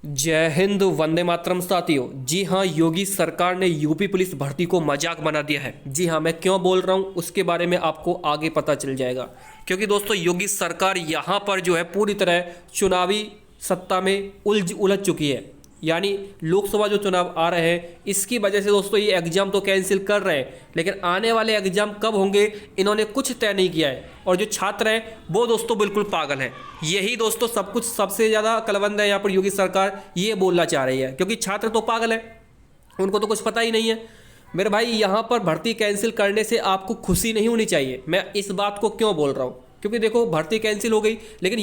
जय हिंद, वंदे मातरम साथियों। जी हाँ, योगी सरकार ने यूपी पुलिस भर्ती को मजाक बना दिया है। जी हाँ, मैं क्यों बोल रहा हूँ उसके बारे में आपको आगे पता चल जाएगा। क्योंकि दोस्तों योगी सरकार यहाँ पर जो है पूरी तरह चुनावी सत्ता में उलझ चुकी है। यानी लोकसभा जो चुनाव आ रहे हैं इसकी वजह से दोस्तों ये एग्जाम तो कैंसिल कर रहे हैं, लेकिन आने वाले एग्जाम कब होंगे इन्होंने कुछ तय नहीं किया है। और जो छात्र हैं वो दोस्तों बिल्कुल पागल हैं। यही दोस्तों सब कुछ सबसे ज़्यादा कलवंद है यहाँ पर योगी सरकार ये बोलना चाह रही है, क्योंकि छात्र तो पागल हैं, उनको तो कुछ पता ही नहीं है। मेरे भाई, यहाँ पर भर्ती कैंसिल करने से आपको खुशी नहीं होनी चाहिए। मैं इस बात को क्यों बोल रहा हूँ, क्योंकि देखो भर्ती कैंसिल हो गई, लेकिन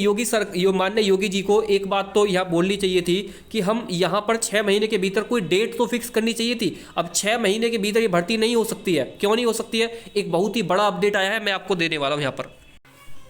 माननीय योगी जी को एक बात तो यहाँ बोलनी चाहिए थी कि हम यहाँ पर 6 महीने के भीतर कोई डेट तो फिक्स करनी चाहिए थी। अब 6 महीने के भीतर ये भर्ती नहीं हो सकती है। क्यों नहीं हो सकती है? एक बहुत ही बड़ा अपडेट आया है, मैं आपको देने वाला हूँ यहाँ पर।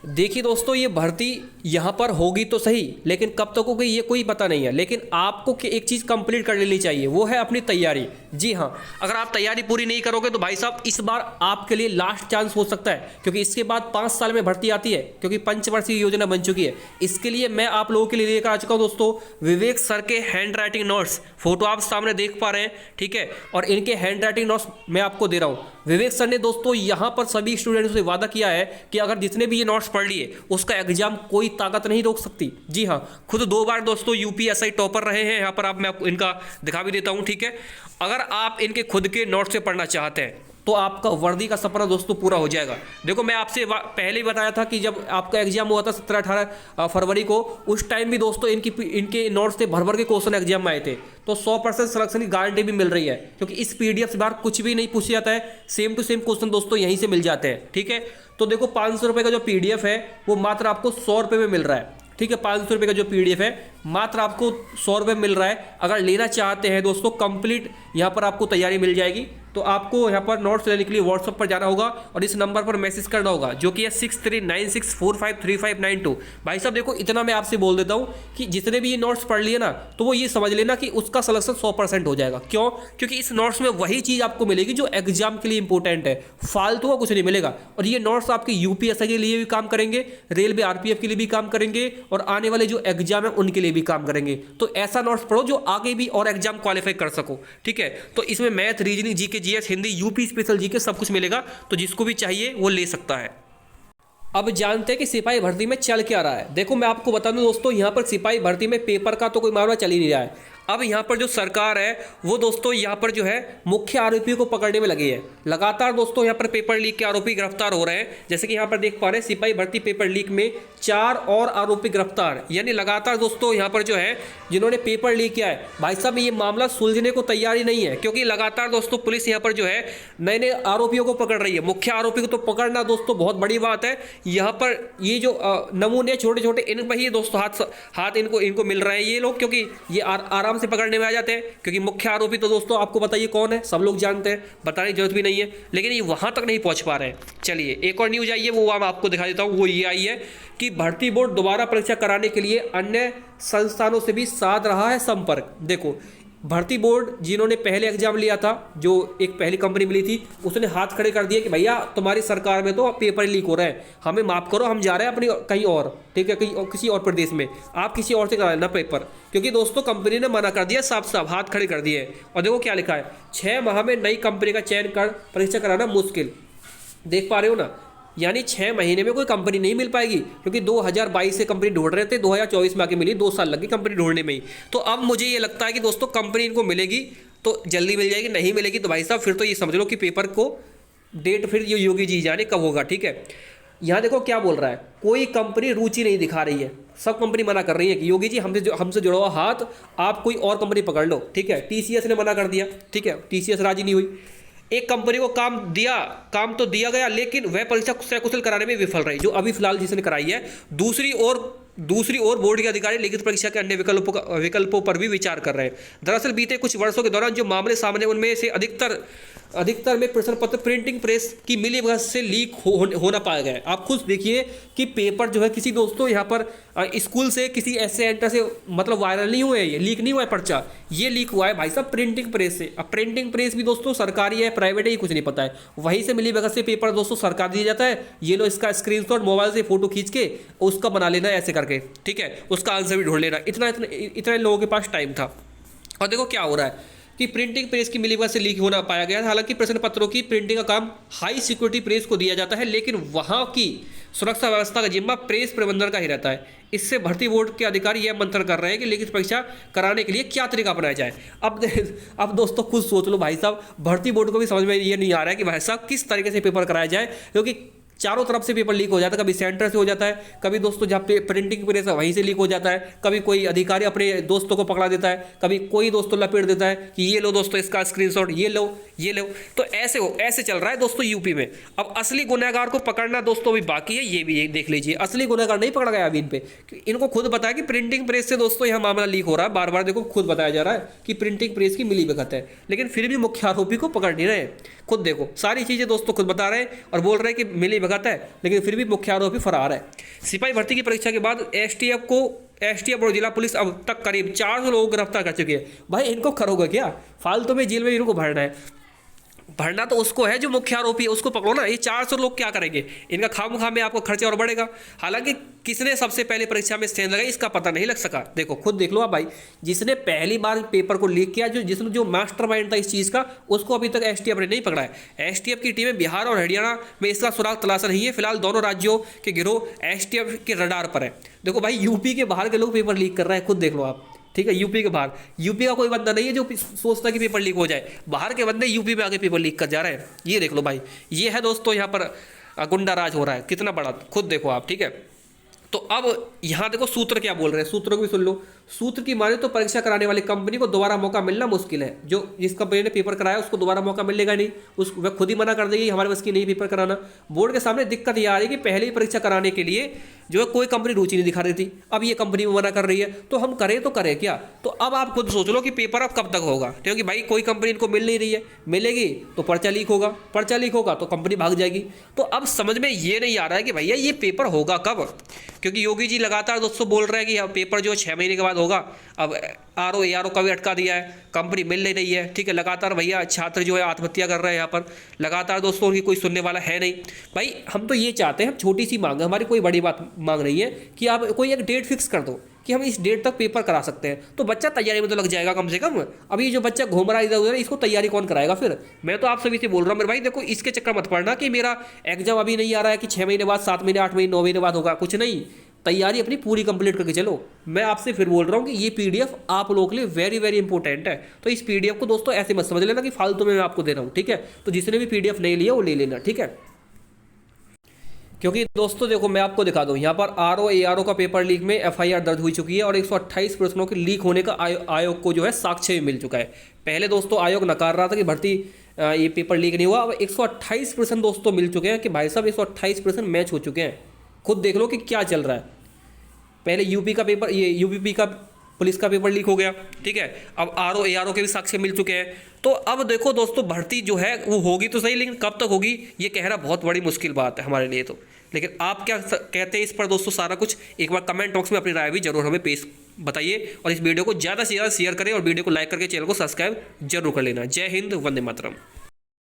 देखिए दोस्तों, ये भर्ती यहाँ पर होगी तो सही, लेकिन कब तक होगी ये कोई पता नहीं है। लेकिन आपको एक चीज़ कंप्लीट कर लेनी चाहिए, वो है अपनी तैयारी। जी हाँ, अगर आप तैयारी पूरी नहीं करोगे तो भाई साहब इस बार आपके लिए लास्ट चांस हो सकता है, क्योंकि इसके बाद 5 साल में भर्ती आती है, क्योंकि पंचवर्षीय योजना बन चुकी है। इसके लिए मैं आप लोगों के लिए लेकर आ चुका हूँ दोस्तों विवेक सर के हैंड राइटिंग नोट्स। फोटो आप सामने देख पा रहे हैं, ठीक है, और इनके हैंड राइटिंग नोट्स मैं आपको दे रहा हूँ। विवेक सर ने दोस्तों यहाँ पर सभी स्टूडेंट्स से वादा किया है कि अगर जितने भी ये नोट्स पढ़ लिए उसका एग्जाम कोई ताकत नहीं रोक सकती। जी हाँ, खुद 2 बार दोस्तों यूपीएसआई टॉपर रहे हैं। यहाँ पर आप मैं आपको इनका दिखा भी देता हूँ, ठीक है। अगर आप इनके खुद के नोट्स से पढ़ना चाहते हैं तो आपका वर्दी का सपना दोस्तों पूरा हो जाएगा। देखो, मैं आपसे पहले ही बताया था कि जब आपका एग्जाम हुआ था 17-18 फरवरी को, उस टाइम भी दोस्तों इनके नोट्स से भर भर के क्वेश्चन एग्जाम में आए थे। तो 100% सिलेक्शन की गारंटी भी मिल रही है, क्योंकि इस पीडीएफ से बाहर कुछ भी नहीं पूछा जाता है। सेम टू सेम क्वेश्चन दोस्तों यहीं से मिल जाते हैं, ठीक है। तो देखो, 500 रुपये का जो पीडीएफ है वो मात्र आपको 100 रुपये में मिल रहा है, ठीक है। 500 रुपये का जो पीडीएफ है मात्र आपको 100 रुपये मिल रहा है। अगर लेना चाहते हैं दोस्तों कंप्लीट यहाँ पर आपको तैयारी मिल जाएगी। तो आपको यहाँ पर नोट्स लेने के लिए व्हाट्सएप पर जाना होगा और इस नंबर पर मैसेज करना होगा, जो कि है 6396453592। भाई साहब देखो, इतना मैं आपसे बोल देता हूँ कि जितने भी ये नोट्स पढ़ लिए ना, तो वो ये समझ लेना कि उसका सिलेक्शन 100% हो जाएगा। क्यों? क्योंकि इस नोट्स में वही चीज़ आपको मिलेगी जो एग्जाम के लिए इंपॉर्टेंट है, फालतू का कुछ नहीं मिलेगा। और ये नोट्स आपके यूपीएससी के लिए भी काम करेंगे, रेलवे आरपीएफ के लिए भी काम करेंगे, और आने वाले जो एग्जाम है उनके लिए भी काम करेंगे। तो ऐसा नोट्स पढ़ो जो आगे भी और एग्जाम क्वालिफाई कर सको, ठीक है। तो इसमें math, reasoning, GK, GS, Hindi, UP special GK सब कुछ मिलेगा। तो जिसको भी चाहिए वो ले सकता है। अब जानते हैं कि सिपाही भर्ती में चल क्या रहा है। देखो, मैं आपको बता दूं दोस्तों, यहाँ पर सिपाही भर्ती में पेपर का तो कोई मामला चल ही नहीं रहा है। अब यहाँ पर जो सरकार है वो दोस्तों यहाँ पर जो है मुख्य आरोपियों को पकड़ने में लगी है। लगातार दोस्तों यहाँ पर पेपर लीक के आरोपी गिरफ्तार हो रहे हैं। जैसे कि यहाँ पर देख पा रहे हैं, सिपाही भर्ती पेपर लीक में 4 और आरोपी गिरफ्तार। यानी लगातार दोस्तों यहाँ पर जो है जिन्होंने पेपर लीक किया है, भाई साहब ये मामला सुलझने को तैयार ही नहीं है, क्योंकि लगातार दोस्तों पुलिस यहाँ पर जो है नए नए आरोपियों को पकड़ रही है। मुख्य आरोपी को तो पकड़ना दोस्तों बहुत बड़ी बात है। यहाँ पर ये जो नमूने छोटे छोटे इन पर ही दोस्तों हाथ इनको मिल रहे हैं ये लोग, क्योंकि ये आराम से पकड़ने में आ जाते हैं। क्योंकि मुख्य आरोपी तो दोस्तों आपको बताइए कौन है, सब लोग जानते हैं, बताने की जरूरत भी नहीं है, लेकिन ये वहां तक नहीं पहुंच पा रहे हैं। चलिए एक और न्यूज आई है, वो मैं आपको दिखा देता हूं। वो ये आई है कि भर्ती बोर्ड दोबारा परीक्षा कराने के लिए अन्य संस्थानों से भी साध रहा है संपर्क। देखो, भर्ती बोर्ड जिन्होंने पहले एग्जाम लिया था, जो एक पहली कंपनी मिली थी, उसने हाथ खड़े कर दिए कि भैया तुम्हारी सरकार में तो पेपर लीक हो रहा है, हमें माफ करो, हम जा रहे हैं अपनी कहीं और, ठीक है, कहीं किसी और प्रदेश में, आप किसी और से करा लेना पेपर। क्योंकि दोस्तों कंपनी ने मना कर दिया, साफ साफ हाथ खड़े कर दिए। और देखो क्या लिखा है, 6 माह में नई कंपनी का चयन कर परीक्षा कराना मुश्किल। देख पा रहे हो ना, यानी 6 महीने में कोई कंपनी नहीं मिल पाएगी, क्योंकि 2022 से कंपनी ढूंढ रहे थे, 2024 में आके मिली, 2 साल लगे कंपनी ढूंढने में ही। तो अब मुझे ये लगता है कि दोस्तों कंपनी इनको मिलेगी तो जल्दी मिल जाएगी, नहीं मिलेगी तो भाई साहब फिर तो ये समझ लो कि पेपर को डेट फिर ये योगी जी जाने कब होगा, ठीक है। यहाँ देखो क्या बोल रहा है, कोई कंपनी रुचि नहीं दिखा रही है, सब कंपनी मना कर रही है कि योगी जी हमसे जुड़ा हुआ हाथ, आप कोई और कंपनी पकड़ लो, ठीक है। टीसीएस ने मना कर दिया, ठीक है, टीसीएस राजी नहीं हुई। एक कंपनी को काम तो दिया गया, लेकिन वह परीक्षा सकुशल कराने में विफल रही, जो अभी फिलहाल जिसने कराई है। दूसरी ओर बोर्ड के अधिकारी लिखित परीक्षा के अन्य विकल्पों पर भी विचार कर रहे हैं। दरअसल बीते कुछ वर्षों के दौरान जो मामले सामने उनमें से अधिकतर में प्रश्न पत्र प्रिंटिंग प्रेस की मिलीभगत से लीक होना पाया गया है। आप खुद देखिए कि पेपर जो है किसी दोस्तों यहाँ पर स्कूल से किसी ऐसे सेंटर से मतलब वायरल नहीं हुए, ये लीक नहीं हुआ है पर्चा, ये लीक हुआ है भाई साहब प्रिंटिंग प्रेस से। अब प्रिंटिंग प्रेस भी दोस्तों सरकारी है प्राइवेट है ये कुछ नहीं पता है, वहीं से मिलीभगत से पेपर दोस्तों सरकार दिया जाता है। ये लो इसका स्क्रीनशॉट मोबाइल से फोटो खींच के उसका बना लेना ऐसे करके करके, ठीक है, उसका आंसर भी ढूंढ लेना। इतना लोगों के पास टाइम था। और देखो क्या हो रहा है कि प्रिंटिंग प्रेस की मिलीभगत से लीक होना पाया गया। हालांकि प्रश्न पत्रों की प्रिंटिंग का काम हाई सिक्योरिटी प्रेस को दिया जाता है, लेकिन वहां की सुरक्षा व्यवस्था का जिम्मा प्रेस प्रबंधन का ही रहता है। इससे भर्ती बोर्ड के अधिकारी यह मंथन कर रहे हैं कि लिखित परीक्षा कराने के लिए क्या तरीका अपनाया जाए। अब दोस्तों खुद सोच लो भाई साहब, भर्ती बोर्ड को भी समझ में ये नहीं आ रहा है कि भाई साहब किस तरीके से पेपर कराया जाए, क्योंकि चारों तरफ से पेपर लीक हो जाता है। कभी सेंटर से हो जाता है, कभी दोस्तों जहाँ पे प्रिंटिंग प्रेस है वहीं से लीक हो जाता है, कभी कोई अधिकारी अपने दोस्तों को पकड़ा देता है, कभी कोई दोस्तों लपेट देता है कि ये लो दोस्तों इसका स्क्रीनशॉट, ये लो ये लो। तो ऐसे चल रहा है दोस्तों यूपी में। अब असली गुनहगार को पकड़ना दोस्तों अभी बाकी है, ये भी देख लीजिए। असली गुनहगार नहीं पकड़ा गया अभी इन पे। इनको खुद बताया कि प्रिंटिंग प्रेस से दोस्तों यह मामला लीक हो रहा है। बार बार देखो खुद बताया जा रहा है कि प्रिंटिंग प्रेस की मिलीभगत है, लेकिन फिर भी मुख्य आरोपी को पकड़ नहीं रहे। खुद देखो सारी चीजें दोस्तों खुद बता रहे हैं और बोल रहे हैं कि मिलीभगत है, लेकिन फिर भी मुख्य आरोपी फरार है। सिपाही भर्ती की परीक्षा के बाद एसटीएफ और जिला पुलिस अब तक करीब 400 लोगों को गिरफ्तार कर चुकी है। भाई इनको करोगे क्या? फालतू में जेल में इनको भरना है। भरना तो उसको है जो मुख्य आरोपी है, उसको पकड़ो ना। ये 400 लोग क्या करेंगे? इनका खामखा में आपको खर्चा और बढ़ेगा। हालांकि किसने सबसे पहले परीक्षा में स्टैंड लगाई इसका पता नहीं लग सका। देखो खुद देख लो आप भाई, जिसने पहली बार पेपर को लीक किया, जो मास्टरमाइंड था इस चीज़ का, उसको अभी तक एसटीएफ ने नहीं पकड़ा है। एसटीएफ की टीमें बिहार और हरियाणा में इसका सुराग तलाश रही है। फिलहाल दोनों राज्यों के गिरोह एसटीएफ के रडार पर है। देखो भाई यूपी के बाहर के लोग पेपर लीक कर रहे हैं, खुद देख लो आप, ठीक है। यूपी के बाहर, यूपी का कोई बंदा नहीं है जो सोचता है कि पेपर लीक हो जाए। बाहर के बंदे यूपी में आगे पेपर लीक कर जा रहे हैं। ये देख लो भाई, ये है दोस्तों यहाँ पर गुंडा राज हो रहा है कितना बड़ा, खुद देखो आप, ठीक है। तो अब यहाँ देखो सूत्र क्या बोल रहे हैं, सूत्रों को भी सुन लो। सूत्र की माने तो परीक्षा कराने वाली कंपनी को दोबारा मौका मिलना मुश्किल है। जिस कंपनी ने पेपर कराया उसको दोबारा मौका मिलेगा नहीं, वह खुद ही मना कर देगी हमारे बस की नहीं पेपर कराना। बोर्ड के सामने दिक्कत यह आ रही है कि पहले ही परीक्षा कराने के लिए जो है कोई कंपनी रुचि नहीं दिखा रही थी, अब ये कंपनी में मना कर रही है, तो हम करें तो करें क्या? तो अब आप खुद सोच लो कि पेपर अब कब तक होगा, क्योंकि भाई कोई कंपनी इनको मिल नहीं रही है। मिलेगी तो पर्चा लीक होगा, पर्चा लीक होगा तो कंपनी भाग जाएगी। तो अब समझ में ये नहीं आ रहा है कि भैया ये पेपर होगा कब, क्योंकि योगी जी लगातार दोस्तों बोल रहे हैं कि पेपर जो 6 महीने के बाद होगा। अब ARO का भी अटका दिया है, कंपनी मिल नहीं रही है, ठीक है। लगातार भैया छात्र जो है आत्महत्या कर रहे हैं यहाँ पर, लगातार दोस्तों उनकी कोई सुनने वाला है नहीं। भाई हम तो ये चाहते हैं, हम छोटी सी मांग है हमारी, कोई बड़ी बात मांग रही है कि आप कोई एक डेट फिक्स कर दो कि हम इस डेट तक पेपर करा सकते हैं, तो बच्चा तैयारी में तो लग जाएगा कम से कम। अब ये जो बच्चा घूम रहा है इधर उधर, इसको तैयारी कौन कराएगा फिर? मैं तो आप सभी से बोल रहा हूँ मेरे भाई, देखो इसके चक्कर मत पड़ना कि मेरा एग्जाम अभी नहीं आ रहा है कि 6 महीने बाद, 7 महीने, 8 महीने, 9 महीने बाद होगा, कुछ नहीं। तैयारी अपनी पूरी कंप्लीट करके चलो। मैं आपसे फिर बोल रहा हूँ कि ये पीडीएफ आप लोगों के लिए वेरी वेरी इंपॉर्टेंट है। तो इस पीडीएफ को दोस्तों ऐसे मत समझ लेना कि फालतू में मैं आपको दे रहा हूँ, ठीक है। तो जिसने भी पीडीएफ नहीं लिया वो ले लेना, ठीक है। क्योंकि दोस्तों देखो मैं आपको दिखा दूं, यहाँ पर ARO का पेपर लीक में FIR दर्ज हुई चुकी है और 128 प्रश्नों के लीक होने का आयोग को जो है साक्ष्य भी मिल चुका है। पहले दोस्तों आयोग नकार रहा था कि भर्ती ये पेपर लीक नहीं हुआ। अब 128 प्रश्न दोस्तों मिल चुके हैं कि भाई साहब 128 प्रश्न मैच हो चुके हैं। खुद देख लो कि क्या चल रहा है। पहले यूपी का पेपर, ये यूपी का पुलिस का पेपर लीक हो गया, ठीक है। अब ARO के भी साक्ष्य मिल चुके हैं। तो अब देखो दोस्तों भर्ती जो है वो होगी तो सही, लेकिन कब तक होगी ये कहना बहुत बड़ी मुश्किल बात है हमारे लिए तो। लेकिन आप क्या कहते हैं इस पर दोस्तों? सारा कुछ एक बार कमेंट बॉक्स में अपनी राय भी जरूर हमें पेश बताइए, और इस वीडियो को ज़्यादा से ज़्यादा शेयर करें और वीडियो को लाइक करके चैनल को सब्सक्राइब जरूर कर लेना। जय हिंद, वंदे मातरम।